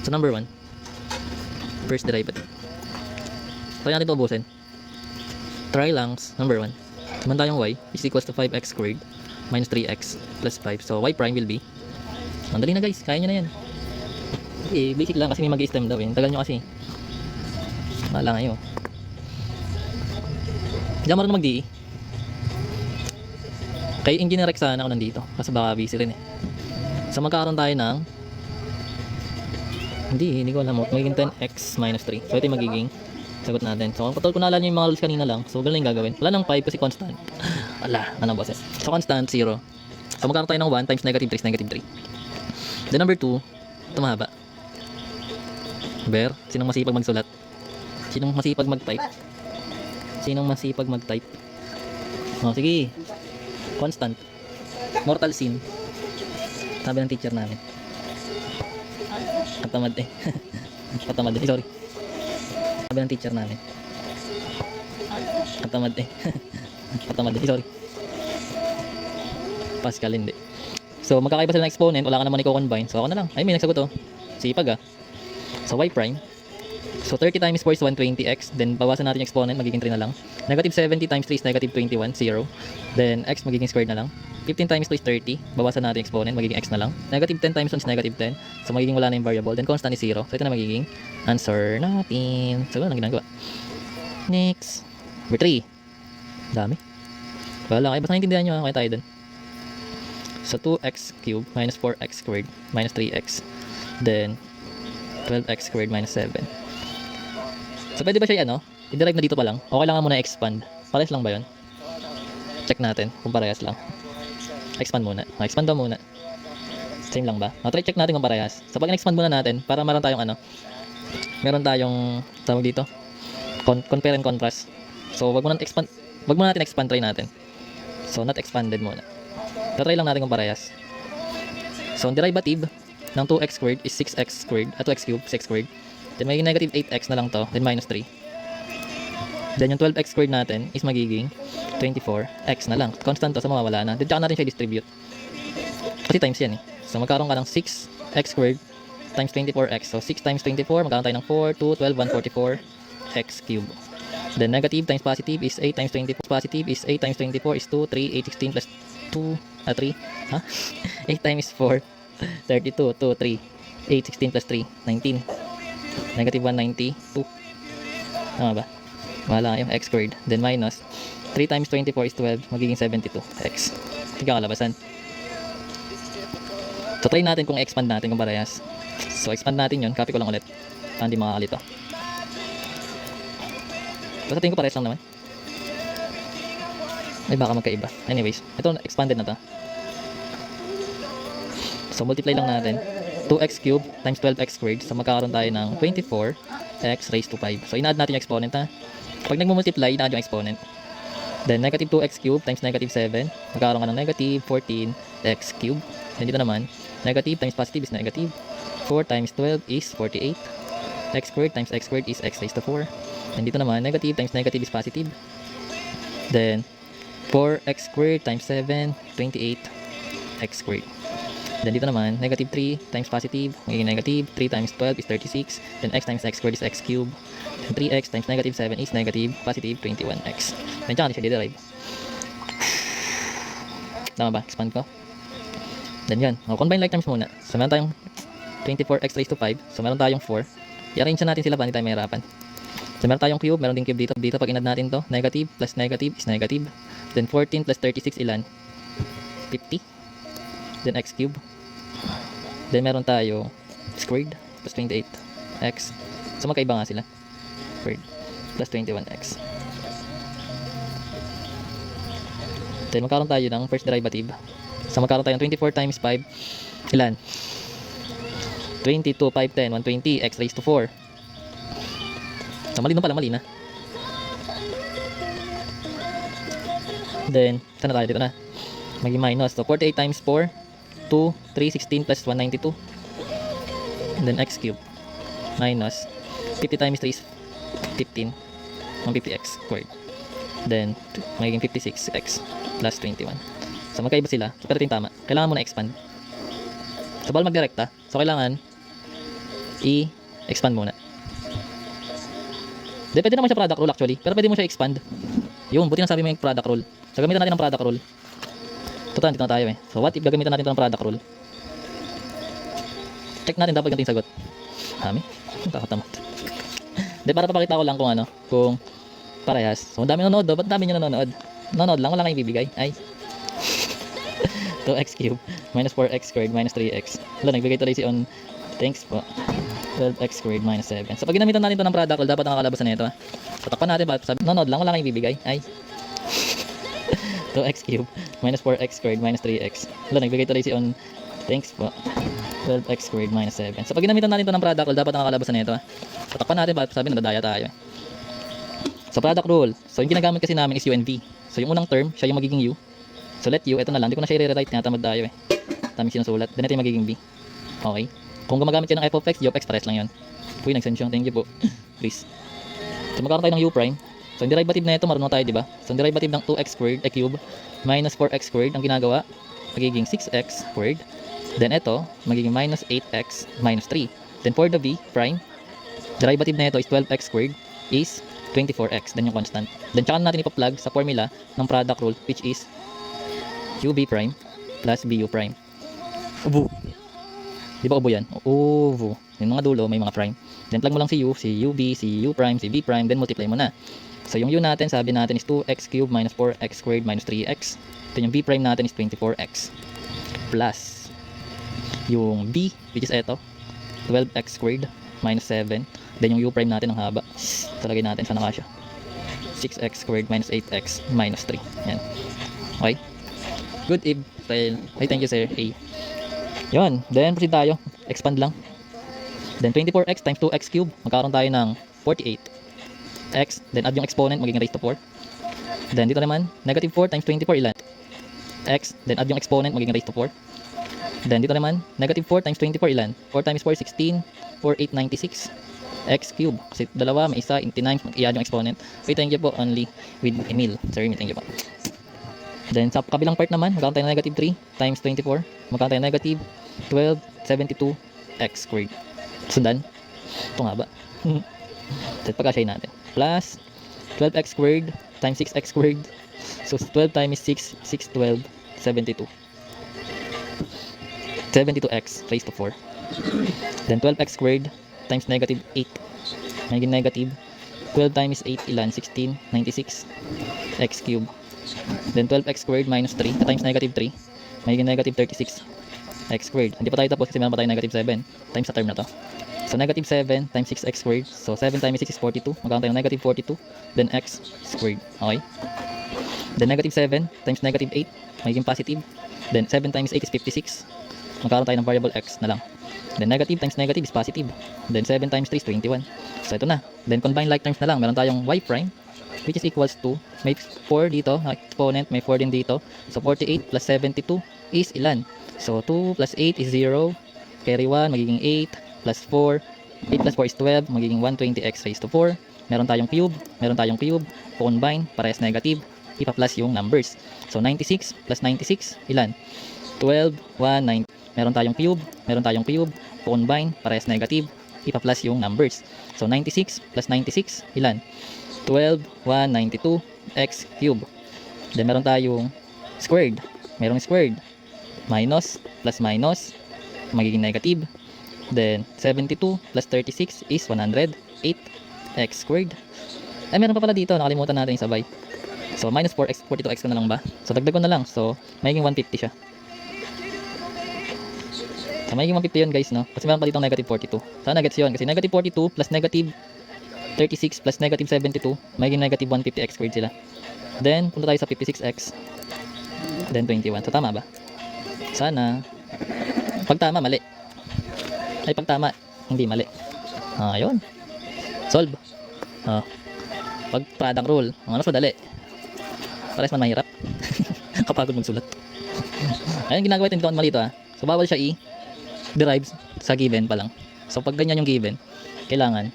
So number 1, first derivative. Try natin ito ubusin. Try langs number 1. Naman tayong y is equals to 5x squared minus 3x plus 5. So y prime will be, ang dali na guys, kaya nyo na yan. Basic lang kasi may mag-stem daw eh. Tagal nyo kasi. Mahala kayo. Hindi ako marunong mag-DE. Kay Engineer X sana ako nandito kasi baka busy rin eh. So magkakaroon tayo ng, hindi ko alam mo, magiging 10x minus 3. So ito yung magiging sagot natin. So kung naalala nyo yung mga rules kanina lang, so ganun yung gagawin. Wala nang 5 kasi constant. Wala, ano boses. So constant 0. So magkakaroon tayo ng 1 times negative 3 is negative 3. Then number 2, ito mahaba. Ber, sinong masipag magsulat? Sinong masipag mag-type? Sinong masipag mag-type? Oh, sige. Constant. Mortal sin. Sabi ng teacher namin. Katamad eh. Katamad eh. Sorry. Sabi ng teacher namin. Katamad eh. Katamad eh. Sorry. Pascal hindi. So magkakaiba sila ng exponent. Wala ka naman i-combine. So ako na lang. Ay may nagsagot oh. Sipag ah. So y prime. So 30 times 4 is 120x. Then bawasan natin yung exponent. Magiging 3 na lang. Negative 70 times 3 is negative 21. 0. Then x magiging squared na lang. 15 times 2 is 30. Bawasan natin yung exponent. Magiging x na lang. Negative 10 times 1 is negative 10. So magiging wala na yung variable. Then constant is 0. So ito na magiging answer natin. So ano ginagawa? Next. Number 3. Dami. Wala kayo. Basta naintindihan nyo. Kaya tayo dun. So 2x cubed minus 4x squared minus 3x. Then 12x squared minus 7. So pwede ba siya ano? I-derive na dito pa lang? O kailangan muna expand? Parehas lang ba yun? Check natin kung parehas lang. Expand muna. Expand daw muna. Same lang ba? Try check natin kung parehas. So pag in-expand muna natin, para meron tayong ano, meron tayong tawag dito, compare and contrast. So wag muna natin expand, try natin. So not expanded muna. So try lang natin kung parehas. So ang derivative ng 2x squared is 6x squared, 2x cubed, 6x squared. Then magiging negative 8x na lang to, then minus 3. Then yung 12x squared natin is magiging 24x na lang. Constant to, so mawawala na. Then tsaka natin siya distribute. Kasi times yan eh. So magkaroon ka ng 6x squared times 24x. So 6 times 24, magkaroon tayo ng 4, 2, 12, 144x cubed. Then negative times positive is 8 times 24. Positive is 8 times 24 is 2, 3, 8, 16 plus 2, 3. Huh? 8 times 4, 32, 2, 3. 8, 16 plus 3, 19. Negative 192. Tama ba? Wala kayo. X squared. Then minus 3 times 24 is 12. Magiging 72x. Tingnan kalabasan. So try natin kung expand natin kung parehas. So expand natin yun. Copy ko lang ulit. Para hindi makakalito. Basta tingin ko parehas lang naman. Ay baka magkaiba. Anyways. Ito expanded na to. So multiply lang natin. 2x cubed times 12x squared. So magkakaroon tayo ng 24x raised to 5. So ina-add natin yung exponent ha. Pag nagmumultiply, ina-add yung exponent. Then negative 2x cubed times negative 7. Magkakaroon ka ng negative 14x cubed. Then dito naman, negative times positive is negative. 4 times 12 is 48. X squared times x squared is x raised to 4. And dito naman, negative times negative is positive. Then 4x squared times 7, 28x squared. Then dito naman, negative 3 times positive, magiging negative 3 times 12 is 36. Then x times x squared is x cubed. Then 3x times negative 7 is negative positive 21x. Then dyan natin siya derive. Tama ba? Expand ko. Then yan. Combine like terms muna. So meron tayong 24x raised to 5. So meron tayong 4. I-arrange natin sila para hindi tayo mahirapan. So meron tayong cube. Meron din cube dito. Dito pag inad natin to, negative plus negative is negative. Then 14 plus 36 ilan? 50. Then x cube. Then meron tayo squared plus 28x. So magkaiba nga sila. Squared plus 21x. Then magkaroon tayo ng first derivative. So magkaroon tayo ng 24 times 5. Ilan? 22, 5, 10, 120 x raised to 4. So mali na pala, mali na. Then saan na tayo? Dito na. Maging minus. So 48 times 4. 2, 3, 16 plus 192. And then x cubed minus 50 times 3 is 15. 150x squared. Then magiging 56x plus 21. So magkaiba sila. So pero ito yung tama. Kailangan mo na expand. So bawal magdirekta. So kailangan i-expand muna. Di, pwede naman siya product rule actually, pero pwede mo siya expand. Yun, buti na sabi mo yung product rule. So gamitan natin ng product rule. Total, dito na tayo eh. So what if gagamitan natin ito ng product rule? Check natin dapat ganito yung sagot. Dami? Takatamot. Di, para papakita ko lang kung ano, kung parehas. So ang dami nanonood, ba't dami nyo nanonood? Nanonood lang, wala kayong ibibigay. Ay. 2x cubed minus 4x squared minus 3x. Wala, nagbigay tuloy si on. Thanks po. 12x squared minus 7. So pag ginamitan natin ito ng product rule, dapat nakakalabas na ito. So takpan natin, sabi, nanonood lang, wala kayong ibibigay. Ay. 2x cubed minus 4x squared minus 3x. Wala, nagbigay tuloy si on. Thanks po. 12x squared minus 7. So pag ginamitan natin ito ng product rule, dapat nakakalabas na ito. So takpan natin, sabi, nadadaya tayo. So product rule. So yung ginagamit kasi namin is U and V. So yung unang term, siya yung magiging U. So let U, ito na lang. Hindi ko na siya i-rewrite, tinatamad tayo eh. Tamang sinusulat. Then ito yung magiging B. Okay. Kung gumagamit kayo ng f of x, g of x, pares lang yun. Uy, nag-send thank you po. Please. So magkaroon tayo ng u prime. So yung derivative na ito, marunong tayo, di ba? So yung derivative ng 2x squared, a cube, minus 4x squared, ang ginagawa, magiging 6x squared. Then ito, magiging minus 8x minus 3. Then for the b prime, derivative na ito is 12x squared is 24x. Then yung constant. Then tsaka natin ipa-plug sa formula ng product rule, which is ub prime plus bu prime. Ubu. Di ba ubo yan? Ubu. Yung mga dulo, may mga prime. Then plug mo lang si u, si ub, si u prime, si b prime, then multiply mo na. So yung u natin, sabi natin is 2x cubed minus 4x squared minus 3x. Then yung b prime natin is 24x. Plus yung b, which is eto, 12x squared minus 7. Then yung u prime natin ang haba. Talagay natin siya nakasya. 6x squared minus 8x minus 3. Yan. Okay? Good eve. Ay, thank you sir. A. Yun. Then proceed tayo. Expand lang. Then 24x times 2x cubed. Magkaroon tayo ng 48x. Then add yung exponent, magiging raised to 4. Then dito naman, negative 4 times 24 ilan? X. Then add yung exponent, magiging raised to 4. Then dito naman, negative 4 times 24 ilan? 4 times 4, 16. 4, 8, 96. X cubed. Kasi dalawa, may isa, 89. I-add yung exponent. Okay, thank you po. Only with Emil. Sorry, thank you po. Then sa kabilang part naman, magkakaroon tayo ng negative 3 times 24. Magkakaroon tayo ng negative 12, 72 x squared. Sundan. Ito nga ba? Then pagkasyahin natin. Plus 12x squared times 6x squared. So 12 times 6, 6, 12, 72. 72x raised to 4. Then 12x squared times negative 8. Magiging negative 12 times 8 ilan? 16, 96 x cubed. Then 12x squared minus 3 times negative 3. Magiging negative 36 x squared. Hindi pa tayo tapos kasi meron pa tayo negative 7 times sa term na to. So negative 7 times 6x squared. So 7 times 6 is 42. Magkakaroon tayo ng negative 42. Then x squared. Okay. Then negative 7 times negative 8. Magiging positive. Then 7 times 8 is 56. Magkakaroon tayo ng variable x na lang. Then negative times negative is positive. Then 7 times 3 is 21. So ito na. Then combine like terms na lang. Meron tayong y prime, which is equals to, may 4 dito, exponent, may 4 din dito. So 48 plus 72 is ilan? So 2 plus 8 is 0. Carry 1, magiging 8 plus 4. 8 plus 4 is 12, magiging 120x raised to 4. Meron tayong cube, combine, parehas negative, ipa-plus yung numbers. So 96 plus 96, ilan? 12, 1, 9. Meron tayong cube, combine, parehas negative, ipa-plus yung numbers. So 96 plus 96, ilan? 12, 1, 92, x cube. Then meron tayong squared. Merong squared. Minus, plus minus, magiging negative. Then 72 plus 36 is 108 x squared. Ay, meron pa pala dito. Nakalimutan natin yung sabay. So minus 4x, 42x ko na lang ba? So dagdag ko na lang. So magiging 150 siya. So magiging 150 yun guys, no? Kasi meron pa dito negative 42. Sana gets yun. Kasi negative 42 plus negative 36 plus negative 72, magiging negative 150x squared sila. Then, punta tayo sa 56x. Then, 21. So, tama ba? Sana. Pag tama, mali. Ay, pag tama, hindi mali. Ayun. Solve. Pag product rule, ang mas madali. Pares man mahirap. Kapagod magsulat. Ayun, ginagawa ito, hindi ko mali ito ha. So, bawal siya i-derive sa given pa lang. So, pag ganyan yung given, kailangan